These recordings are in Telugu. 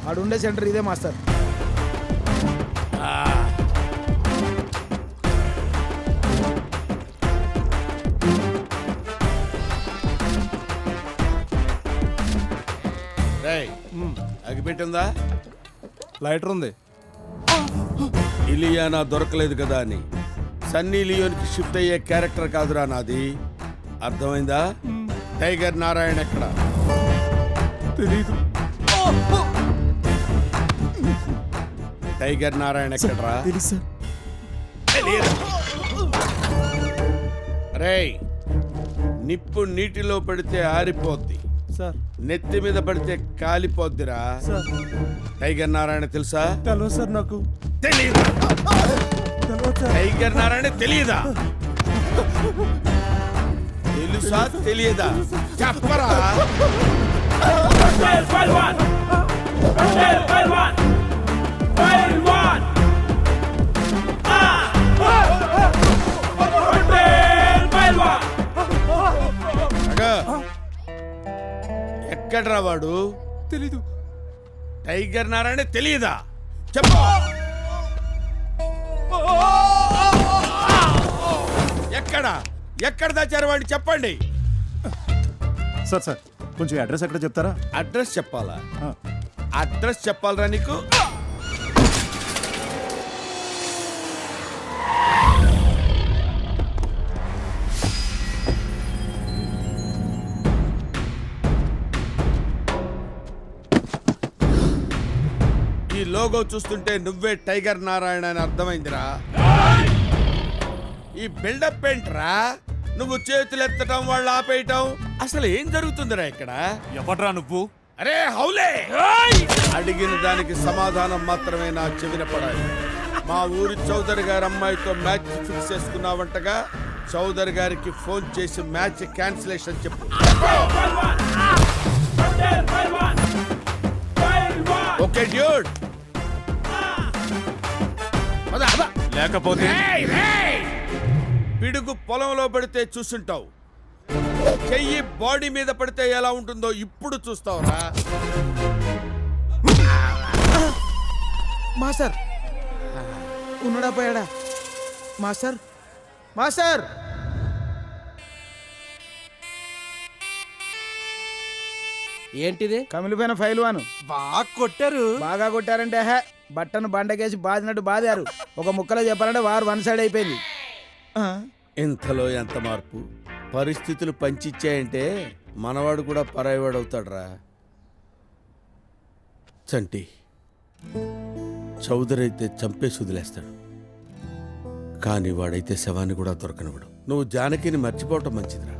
ఆడుండే సెంటర్ ఇదే మాస్టర్. అగిపెట్టిందా? లైటర్ ఉంది. ఇలియానా దొరకలేదు కదా అని సన్నీ లియోన్కి షిఫ్ట్ అయ్యే క్యారెక్టర్ కాదురా నాది. అర్థమైందా? టైగర్ నారాయణ ఎక్కడ? తెలీదు. టైగర్ నారాయణ ఎక్కడరా? తెలుసు. రేయ్, నిప్పు నీటిలో పెడితే ఆరిపోద్ది, సార్. నెత్తి మీద పడితే కాలిపోద్దిరా. సార్. టైగర్ నారాయణ తెలుసా? తెలియదు సార్. నాకు తెలీదా? తెలియదు సార్. టైగర్ నారాయణ తెలియదా? తెలుసా తెలియదా? చెప్పరా. ఎక్కడ్రా వాడు? తెలీదు. టైగర్ నారాయణ తెలియదా? చెప్పు. ఎక్కడ ఎక్కడ దాచారు వాడిని చెప్పండి. సార్ సార్ కొంచెం అడ్రస్ ఎక్కడ చెప్తారా? అడ్రస్ చెప్పాలా? అడ్రస్ చెప్పాలరా నీకు? ఈ లోగో చూస్తుంటే నువ్వే టైగర్ నారాయణ అని అర్థమైందిరా. ఈ బిల్డప్ ఏంట్రా? నువ్వు చేతులు ఎత్తటం, వాళ్ళు ఆపేయటం, అసలు ఏం జరుగుతుందిరా ఇక్కడ? ఎవడ్రా నువ్వు? అరే హౌలే, అడిగిన దానికి సమాధానం మాత్రమే నా చెవిన పడాలి. మా ఊరి చౌదరి గారి అమ్మాయితో మ్యాచ్ ఫిక్స్ చేసుకున్నావంటగా. చౌదరి గారికి ఫోన్ చేసి మ్యాచ్ క్యాన్సిలేషన్ చెప్పు. Okay dude. లేకపోతే పిడుగు పొలంలో పడితే చూసుంటావు, చెయ్యి బాడీ మీద పడితే ఎలా ఉంటుందో ఇప్పుడు చూస్తావురా. మాస్టర్ ఉన్నాడా పోయాడా? మాస్టర్ మాస్టర్ ఏంటిది? కమిలిపోయిన ఫైల్ వాను. బాగా కొట్టారు. బాగా కొట్టారంటే బట్టను బండకేసి బాదినట్టు బాదారు. ఒక ముక్కలో చెప్పాలంటే వారు వన్ సైడ్ అయిపోయింది. ఇంతలో ఎంత మార్పు! పరిస్థితులు పంచిచ్చాయంటే మనవాడు కూడా పరాయివాడు అవుతాడురా. చంటి, చౌదరి అయితే చంపేసి వదిలేస్తాడు, కానీ వాడైతే శవాన్ని కూడా దొరకనివాడు. నువ్వు జానకిని మర్చిపోవటం మంచిదిరా.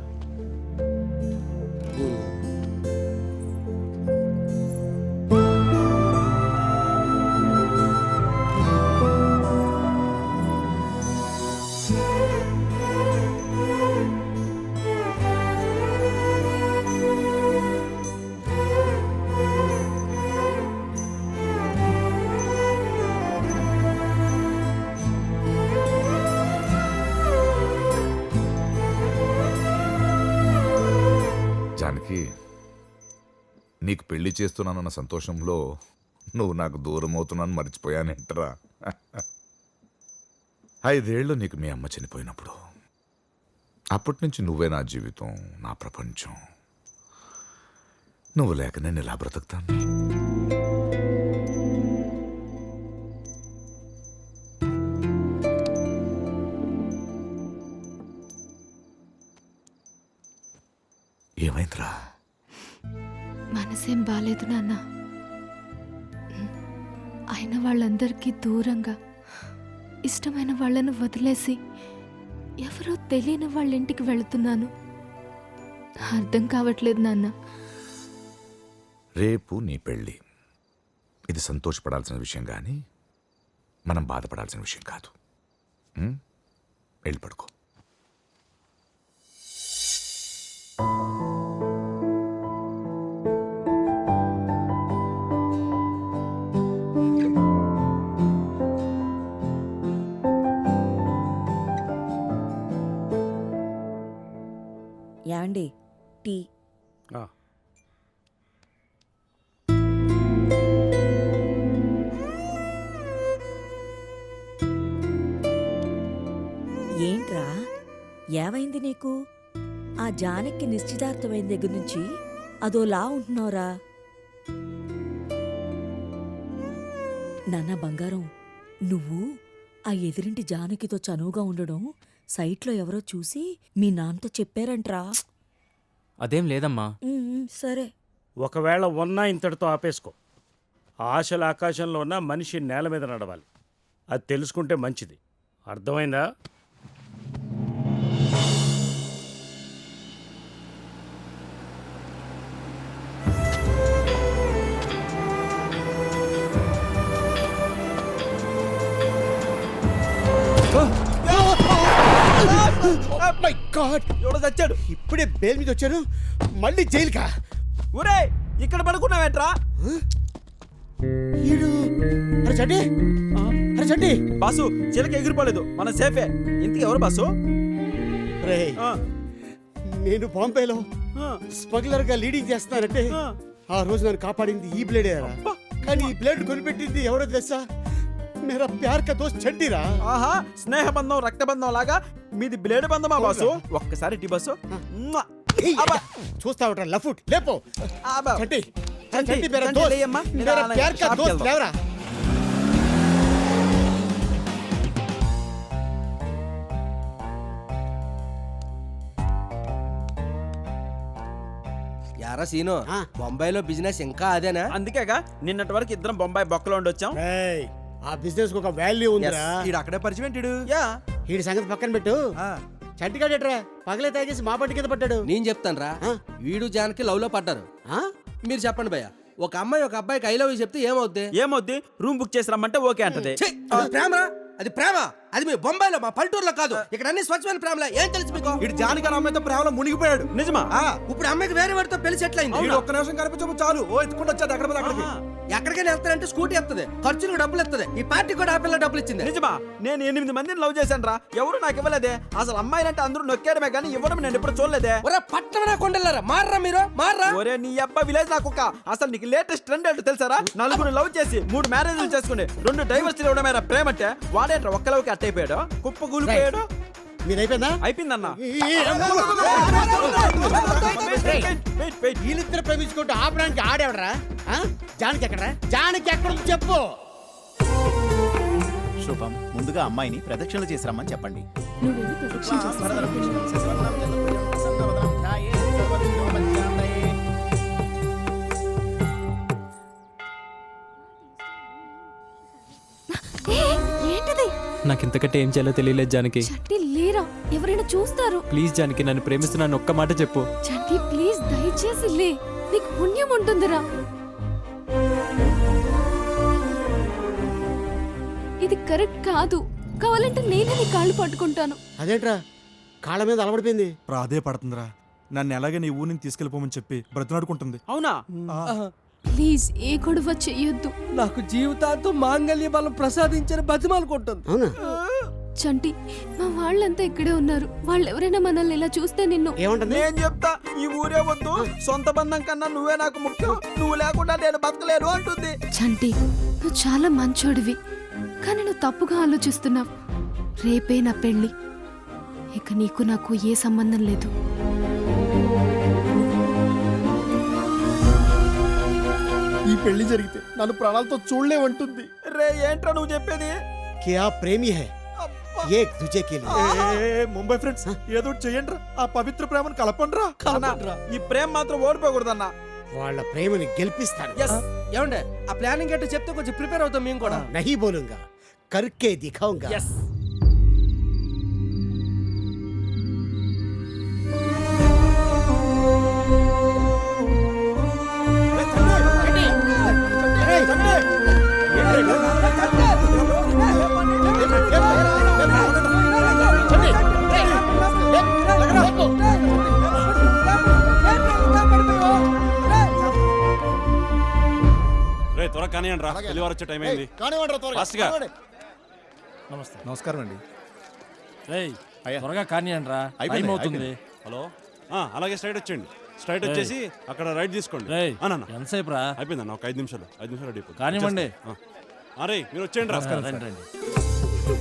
నీకు పెళ్లి చేస్తున్నానన్న సంతోషంలో నువ్వు నాకు దూరం అవుతున్నాను మర్చిపోయానేంటరా. 5 ఏళ్ళు నీకు మీ అమ్మ చనిపోయినప్పుడు, అప్పటి నుంచి నువ్వే నా జీవితం, నా ప్రపంచం. నువ్వు లేక నేను ఎలా బ్రతుకుతాను? ఏమైందిరా? మనసేం బాలేదు నాన్న. అయిన వాళ్ళందరికీ దూరంగా ఇష్టమైన వాళ్ళను వదిలేసి ఎవరో తెలియని వాళ్ళ ఇంటికి వెళుతున్నాను. అర్థం కావట్లేదు నాన్న. రేపు నీ పెళ్ళి. ఇది సంతోషపడాల్సిన విషయం కానీ మనం బాధపడాల్సిన విషయం కాదు. వెళ్ళి పడుకో. యాండి టీ. ఏమైంది నీకు? ఆ జానకి నిశ్చితార్థమైన దగ్గర నుంచి అదోలా ఉంటున్నావురా. నాన్న బంగారం, నువ్వు ఆ ఎదురింటి జానకితో చనువుగా ఉండడం సైట్లో ఎవరో చూసి మీ నాన్నతో చెప్పారంట్రా. అదేం లేదమ్మా. సరే. ఒకవేళ ఉన్నా ఇంతటితో ఆపేసుకో. ఆశల ఆకాశంలో ఉన్న మనిషి నేల మీద నడవాలి. అది తెలుసుకుంటే మంచిది. అర్థమైందా? మై గాడ్, ఎవడో చచ్చాడు. ఇప్పుడే బెయిల్ మీద వచ్చాను, మళ్ళీ జైలుకా? ఒరే ఇక్కడ పడుకున్నావేంట్రా? ఈడు అరే చండి, అరే చండి. బాసు చిలక ఎగిరిపోలేదు, మన సేఫే. ఇంతకు ఎవరు బాసు? రేయ్, నేను బాంబేలో స్మగ్లర్ గా లీడింగ్ చేస్తున్నానంటే ఆ రోజు నన్ను కాపాడింది ఈ బ్లేడే రా. కానీ ఈ బ్లేడ్ కొనిపెట్టింది ఎవరో తెలుసా? మేరా ప్యార్ కా దోస్త్ చండిరా. ఆహా, స్నేహ బంధం రక్త బంధం లాగా మీది బ్లేడ్ బంధమా బాసు? ఒక్కసారి టీ బాసు. చూస్తావట లఫుట్ లేపో. చండి చండి, మేరా చండి, దోస్త్, లేయమ్మా. మేరా ప్యార్ కా దోస్త్ లేవరా. యారా సీను, బొంబాయిలో బిజినెస్ ఇంకా అదేనా? అందుకేగా నిన్నటి వరకు ఇద్దరం బొంబాయి బొక్కలో ఉండొచ్చాం. ఏయ్, ఆ బిజినెస్ కు ఒక వాల్యూ ఉందిరా. ఈడు అక్కడే పరిచయం ఏంటిడు? యా, వీడి సంగతి పక్కన పెట్టు. చంటిగాడేట్రా పగలే తాగేసి మా పట్టి కింద పడ్డాడు. నేను చెప్తాను రా. వీడు జానకి లవ్ లో పడ్డారు. ఆ? మీరు చెప్పండి భయ్య. ఒక అమ్మాయి ఒక అబ్బాయికి ఐ లవ్ యూ చెప్తే ఏమవుద్ది? ఏమవుద్ది? రూమ్ బుక్ చేసి రమ్మంటే ఓకే అంటది. ఛీ, అది ప్రేమరా? అది ప్రేమ? అది మీ బొంబాయిలో, మా పల్లెటూరులో కాదు. ఇక్కడ అన్ని స్వచ్ఛమైన ప్రేమలా. ఏం తెలుసు మీకు? ఇటు జానకి అమ్మాయితో ప్రేమలో మునిగిపోయాడు. నిజమా? ఇప్పుడు అమ్మాయికి వేరే వాడితో పెళ్లి సెటిల్ అయింది. ఒక్క నిమిషం కనిపించము చాలు, ఓ ఎత్తుకుంటూ వచ్చాడు అక్కడ అక్కడికి. ఎక్కడికైనా వెళ్తారంటే స్కూటీ ఎత్తది, ఖర్చులకు డబ్బులు ఎత్తది. ఈ పార్టీ కూడా ఆ పిల్ల డబ్బులు ఇచ్చింది. నిజమా? నేను 8 మందిని లవ్ చేశాను రా, ఎవరు నాకు ఇవ్వలేదే. అసలు అమ్మాయిలంటే అందరూ నొక్కాడమే కానీ ఇవ్వడం నేను ఎప్పుడు చూడలేదే. ఒరే పట్టణ కొండలారా, మారరా మీరు, మారరా. ఒరే నీ అబ్బా విలేజ్ నాకు ఒక. అసలు నీకు లేటెస్ట్ ట్రెండ్ ఏంటో తెలుసారా? 4 లవ్ చేసి 3 మ్యారేజ్లు చేసుకుని 2 డైవర్స్ ఇవ్వడమేరా ప్రేమ అంటే. వాడేంట్రా ఒక్క లవ్కి అట్ట అయిపోయాడు, కుప్ప కూలిపోయాడు. మీరు అయిపోయిందా? అయిపోయిందన్నా. వీళ్ళిద్దరు ప్రేమించుకుంటూ ఆపడానికి ఆడేవడరా? జానకి ఎక్కడరా? జానకి ఎక్కడ ఉంది చెప్పు. శుభం, ముందుగా అమ్మాయిని ప్రదక్షిణలు చేసి రమ్మని చెప్పండి. నువ్వెళ్ళి ప్రదక్షిణ చేసేసి ఏంటిది? నాకు ఇంతకంటే ఏం చేయాలో తెలియలేదు జానకి. చంటి లేరా, ఎవరైనా చూస్తారు. ప్లీజ్ జానకి, నన్ను ప్రేమిస్తున్నాను, ఒక్క మాట చెప్పు. చంటి ప్లీజ్, దయచేసి లే, నీకు పుణ్యం ఉంటుందిరా. ఇది కరెక్ట్ కాదు. కావాలంటే నేనే నీ కాళ్ళు పట్టుకుంటాను. అదేంట్రా కాళ్ళ మీద అలవడిపోయింది? ప్రాధే పడుతుందిరా. నన్ను ఎలాగే నీ ఊరిని తీసుకెళ్ళిపోమని చెప్పి బ్రతినాడుకుంటుంది. అవునా? ప్లీజ్ ఏ గొడవ చెయ్యొద్దు. నాకు జీవితాంతం మాంగళ్య బలం ప్రసాదించని బతిమాలుకుంటుంది. అవునా? చంటి, మా వాళ్ళంతా ఇక్కడే ఉన్నారు. వాళ్ళు ఎవరైనా మనల్ని ఇలా చూస్తే నిన్ను ఏమంటుంది? నేను చెప్తా, ఈ ఊరే వద్దు, సొంత బంధం కన్నా నువ్వే నాకు ముఖ్యం, నువ్వు లేకుండా నేను బతకలేను అంటుంది. చంటి, నువ్వు చాలా మంచోడివి, కానీ నువ్వు తప్పుగా ఆలోచిస్తున్నావు. రేపే నా పెళ్ళి, ఇక నీకు నాకు ఏ సంబంధం లేదు. ఈ పెళ్లి జరిగితే నన్ను ప్రాణాలతో చూడలేమంటుంది. రే ఏంట్రా నువ్వు చెప్పేది? క్యా ప్రేమి హై ఏక్ దుజే కే లియే. ముంబై ఫ్రెండ్స్, ఏదో చెయ్యండి, ఆ పవిత్ర ప్రేమను కలపండ్రా. అన్నా, ఈ ప్రేమ మాత్రం ఓడిపోకూడదన్నా. వాళ్ళ ప్రేమని గెలిపిస్తాను. ఏమండే, ఆ ప్లానింగ్ ఏంటో చెప్తే కొంచెం ప్రిపేర్ అవుతాం మేము కూడా. నహీ బోలూంగా, కర్కే దిఖాऊंगा. త్వరగా కానివ్వండి రా, పెళ్లివారు వచ్చే టైం అయింది. నమస్కారం అండి. త్వరగా కానివ్వండి రా, టైం అవుతుంది. హలో, అలాగే స్ట్రైట్ వచ్చేయండి. స్ట్రైట్ వచ్చేసి అక్కడ రైట్ తీసుకోండి. ఎంతసేపు రా? అయిపోయిందన్న, ఒక 5 నిమిషాలు రెడీ అయిపోతుంది. కానివ్వండి. అరే మీరు వచ్చేయండి రా. రండి.